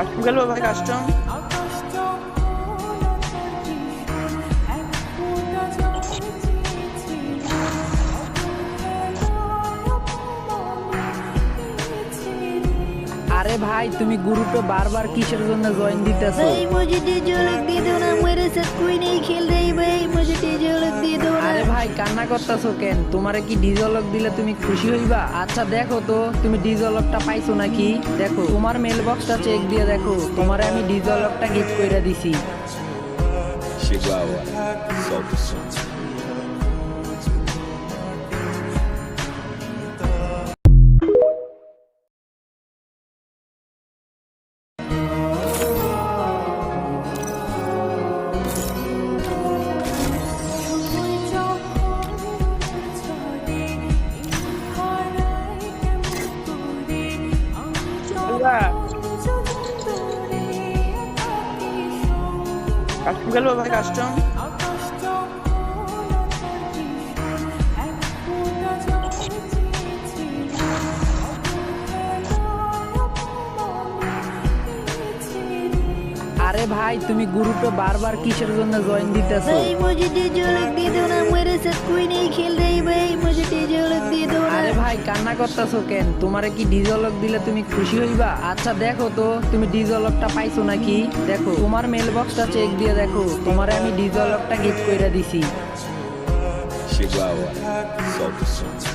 Custom খেলবো ভাই, custom. আরে ভাই, তুমি গ্রুপে বারবার কিসের জন্য জয়েন দিতেছো? भाई मुझे डीजे लग दे दो ना, मेरे साथ कोई नहीं खेल रही भाई, मुझे डीजे लग दे दो ना। আরে ভাই, কান্না করতেছো কেন? তোমারে কি ডিজলক দিলে তুমি খুশি হইবা? আচ্ছা দেখো তো তুমি ডিজলকটা পাইছো নাকি। দেখো তোমার মেল বক্সটা চেক দিয়ে দেখো, তোমারে আমি ডিজলকটা গিফট কইরা দিছি। Chegou a hora, solta o som. Custom খেলবো ভাই, কাস্টম। আরে ভাই, তুমি গ্রুপে বারবার কিসের জন্য জয়েন দিতেছো? भाई मुझे डीजे लग दे दो ना, मेरे साथ कोई नहीं खेल रही भाई, मुझे डीजे लग दे दो ना। আরে ভাই, কান্না করতেছো কেন? তোমারে কি ডিজলক দিলে তুমি খুশি হইবা? আচ্ছা দেখো তো তুমি ডিজলকটা পাইছো নাকি। দেখো তোমার মেল বক্সটা চেক দিয়ে দেখো, তোমারে আমি ডিজলকটা গিফট কইরা দিছি। Chegou a hora, solta o som.